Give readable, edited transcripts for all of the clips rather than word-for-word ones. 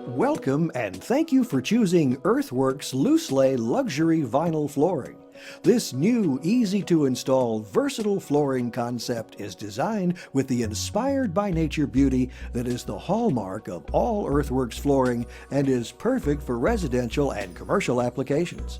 Welcome and thank you for choosing EarthWerks Loose Lay Luxury Vinyl Flooring. This new, easy-to-install, versatile flooring concept is designed with the inspired by nature beauty that is the hallmark of all EarthWerks flooring and is perfect for residential and commercial applications.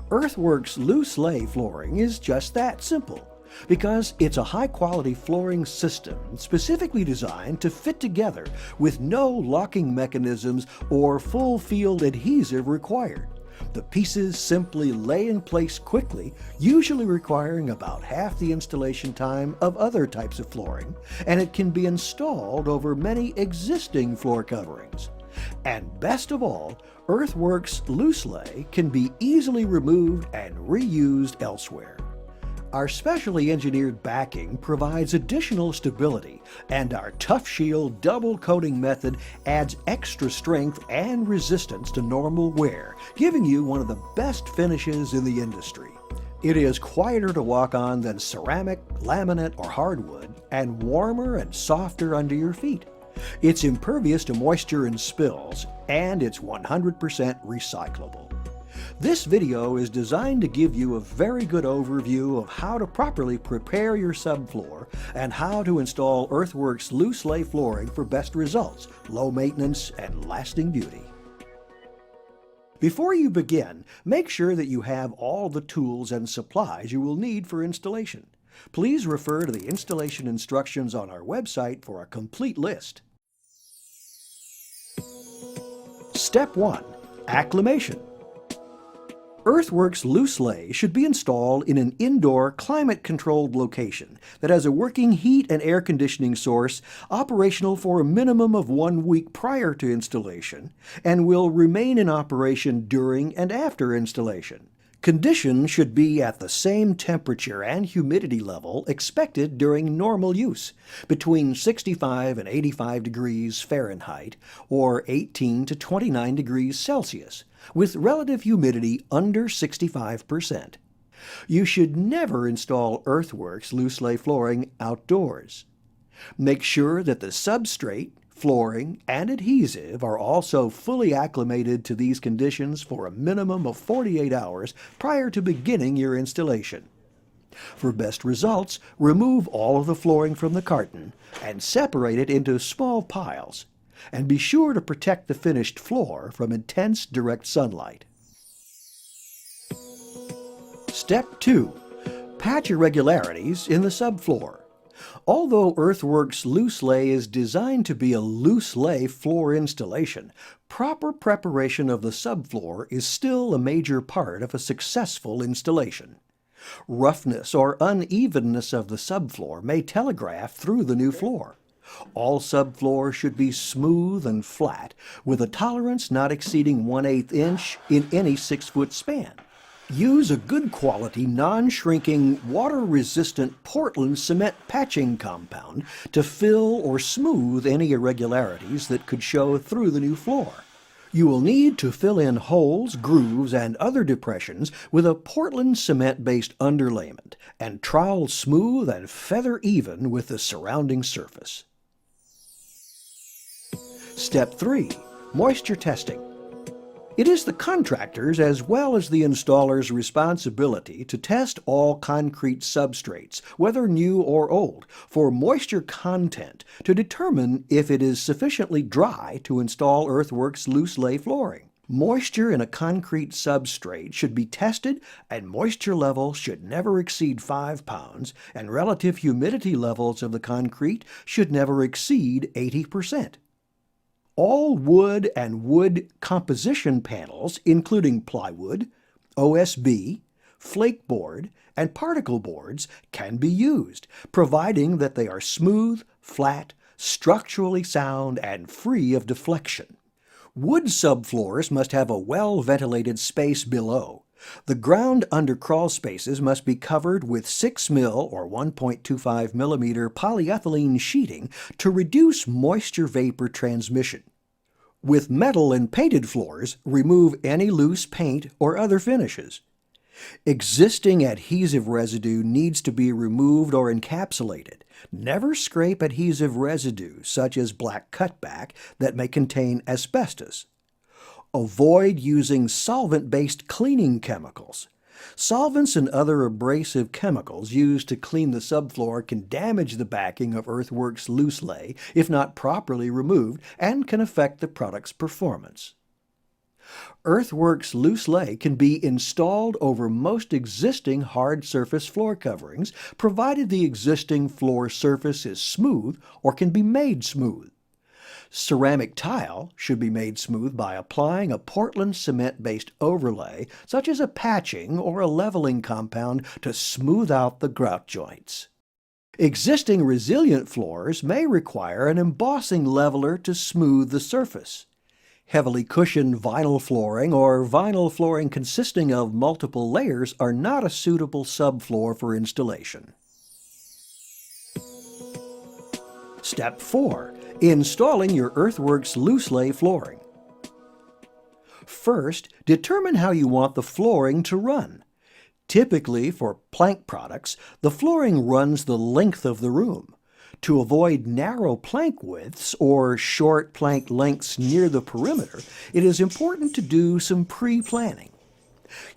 EarthWerks Loose Lay flooring is just that simple, because it's a high-quality flooring system specifically designed to fit together with no locking mechanisms or full-field adhesive required. The pieces simply lay in place quickly, usually requiring about half the installation time of other types of flooring, and it can be installed over many existing floor coverings. And best of all, EarthWerks Loose Lay can be easily removed and reused elsewhere. Our specially engineered backing provides additional stability, and our Tough Shield double coating method adds extra strength and resistance to normal wear, giving you one of the best finishes in the industry. It is quieter to walk on than ceramic, laminate, or hardwood, and warmer and softer under your feet. It's impervious to moisture and spills, and it's 100% recyclable. This video is designed to give you a very good overview of how to properly prepare your subfloor and how to install EarthWerks Loose Lay flooring for best results, low maintenance, and lasting beauty. Before you begin, make sure that you have all the tools and supplies you will need for installation. Please refer to the installation instructions on our website for a complete list. Step 1. Acclamation. EarthWerks Loose Lay should be installed in an indoor, climate-controlled location that has a working heat and air conditioning source operational for a minimum of 1 week prior to installation and will remain in operation during and after installation. Conditions should be at the same temperature and humidity level expected during normal use, between 65 and 85 degrees Fahrenheit or 18 to 29 degrees Celsius, with relative humidity under 65%. You should never install EarthWerks Loose Lay flooring outdoors. Make sure that the substrate, flooring, and adhesive are also fully acclimated to these conditions for a minimum of 48 hours prior to beginning your installation. For best results, remove all of the flooring from the carton and separate it into small piles. And be sure to protect the finished floor from intense direct sunlight. Step 2. Patch irregularities in the subfloor. Although EarthWerks Loose Lay is designed to be a loose lay floor installation, proper preparation of the subfloor is still a major part of a successful installation. Roughness or unevenness of the subfloor may telegraph through the new floor. All subfloor should be smooth and flat, with a tolerance not exceeding 1/8 inch in any 6-foot span. Use a good quality, non-shrinking, water-resistant Portland cement patching compound to fill or smooth any irregularities that could show through the new floor. You will need to fill in holes, grooves, and other depressions with a Portland cement-based underlayment and trowel smooth and feather even with the surrounding surface. Step 3. Moisture testing. It is the contractor's as well as the installer's responsibility to test all concrete substrates, whether new or old, for moisture content to determine if it is sufficiently dry to install EarthWerks Loose Lay flooring. Moisture in a concrete substrate should be tested, and moisture levels should never exceed 5 pounds, and relative humidity levels of the concrete should never exceed 80%. All wood and wood composition panels, including plywood, OSB, flake board, and particle boards, can be used, providing that they are smooth, flat, structurally sound, and free of deflection. Wood subfloors must have a well-ventilated space below. The ground under crawl spaces must be covered with 6 mil or 1.25 millimeter polyethylene sheeting to reduce moisture vapor transmission. With metal and painted floors, remove any loose paint or other finishes. Existing adhesive residue needs to be removed or encapsulated. Never scrape adhesive residue, such as black cutback, that may contain asbestos. Avoid using solvent-based cleaning chemicals. Solvents and other abrasive chemicals used to clean the subfloor can damage the backing of EarthWerks loose lay if not properly removed and can affect the product's performance. EarthWerks loose lay can be installed over most existing hard surface floor coverings, provided the existing floor surface is smooth or can be made smooth. Ceramic tile should be made smooth by applying a Portland cement-based overlay, such as a patching or a leveling compound, to smooth out the grout joints. Existing resilient floors may require an embossing leveler to smooth the surface. Heavily cushioned vinyl flooring or vinyl flooring consisting of multiple layers are not a suitable subfloor for installation. Step 4. Installing your EarthWerks loose lay flooring. First, determine how you want the flooring to run. Typically, for plank products, the flooring runs the length of the room. To avoid narrow plank widths or short plank lengths near the perimeter, it is important to do some pre-planning.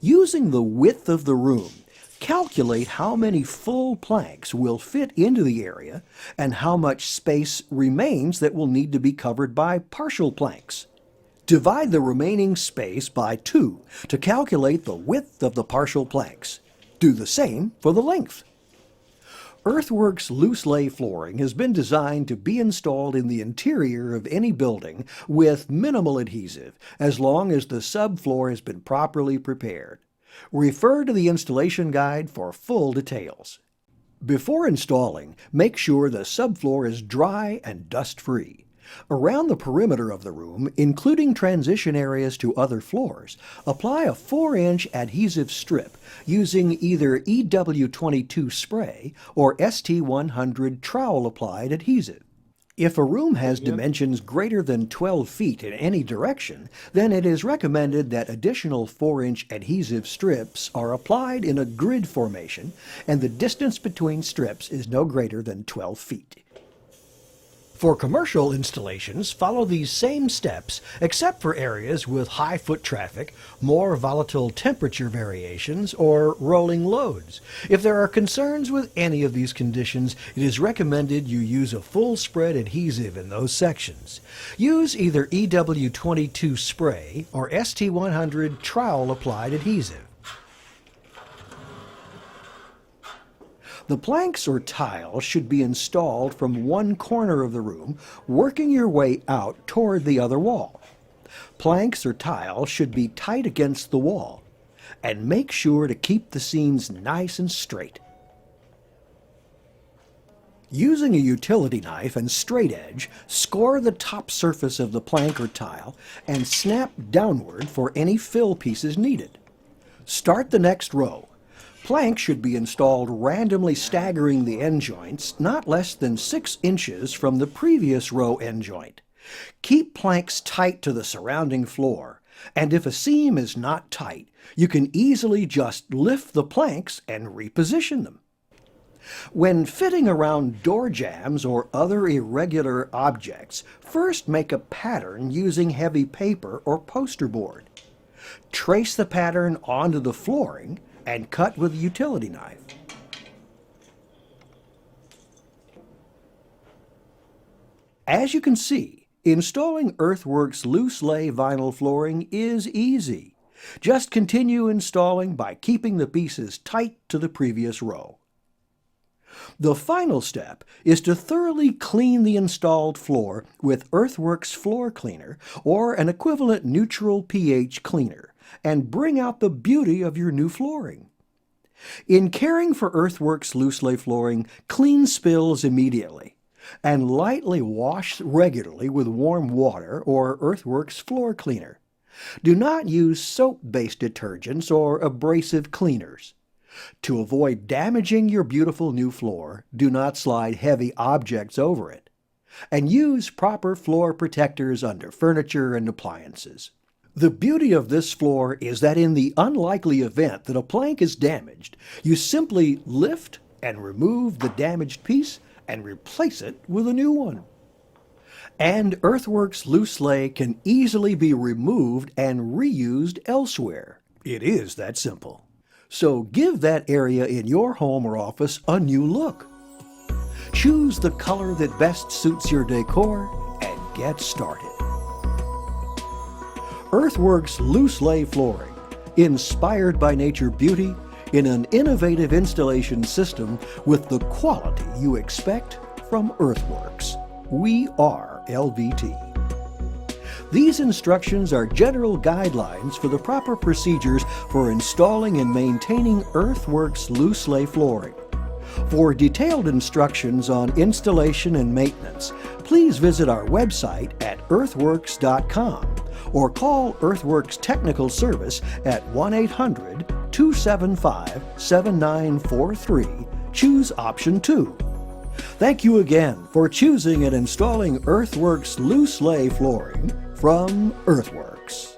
Using the width of the room, calculate how many full planks will fit into the area and how much space remains that will need to be covered by partial planks. Divide the remaining space by 2 to calculate the width of the partial planks. Do the same for the length. EarthWerks loose lay flooring has been designed to be installed in the interior of any building with minimal adhesive, as long as the subfloor has been properly prepared. Refer to the installation guide for full details. Before installing, make sure the subfloor is dry and dust-free. Around the perimeter of the room, including transition areas to other floors, apply a 4-inch adhesive strip using either EW22 spray or ST100 trowel-applied adhesive. If a room has dimensions greater than 12 feet in any direction, then it is recommended that additional 4-inch adhesive strips are applied in a grid formation, and the distance between strips is no greater than 12 feet. For commercial installations, follow these same steps, except for areas with high foot traffic, more volatile temperature variations, or rolling loads. If there are concerns with any of these conditions, it is recommended you use a full spread adhesive in those sections. Use either EW22 spray or ST100 trowel applied adhesive. The planks or tile should be installed from one corner of the room, working your way out toward the other wall. Planks or tile should be tight against the wall, and make sure to keep the seams nice and straight. Using a utility knife and straight edge, score the top surface of the plank or tile and snap downward for any fill pieces needed. Start the next row. Planks should be installed randomly staggering the end joints not less than 6 inches from the previous row end joint. Keep planks tight to the surrounding floor, and if a seam is not tight, you can easily just lift the planks and reposition them. When fitting around door jambs or other irregular objects, first make a pattern using heavy paper or poster board. Trace the pattern onto the flooring and cut with a utility knife. As you can see, installing EarthWerks loose lay vinyl flooring is easy. Just continue installing by keeping the pieces tight to the previous row. The final step is to thoroughly clean the installed floor with EarthWerks floor cleaner or an equivalent neutral pH cleaner, and bring out the beauty of your new flooring. In caring for EarthWerks loose lay flooring, clean spills immediately, and lightly wash regularly with warm water or EarthWerks floor cleaner. Do not use soap-based detergents or abrasive cleaners. To avoid damaging your beautiful new floor, do not slide heavy objects over it, and use proper floor protectors under furniture and appliances. The beauty of this floor is that in the unlikely event that a plank is damaged, you simply lift and remove the damaged piece and replace it with a new one. And EarthWerks loose lay can easily be removed and reused elsewhere. It is that simple. So give that area in your home or office a new look. Choose the color that best suits your decor and get started. EarthWerks loose lay flooring, inspired by nature beauty in an innovative installation system with the quality you expect from EarthWerks. We are LVT. These instructions are general guidelines for the proper procedures for installing and maintaining EarthWerks loose lay flooring. For detailed instructions on installation and maintenance, please visit our website at earthworks.com or call EarthWerks Technical Service at 1-800-275-7943. Choose option 2. Thank you again for choosing and installing EarthWerks loose lay flooring from EarthWerks.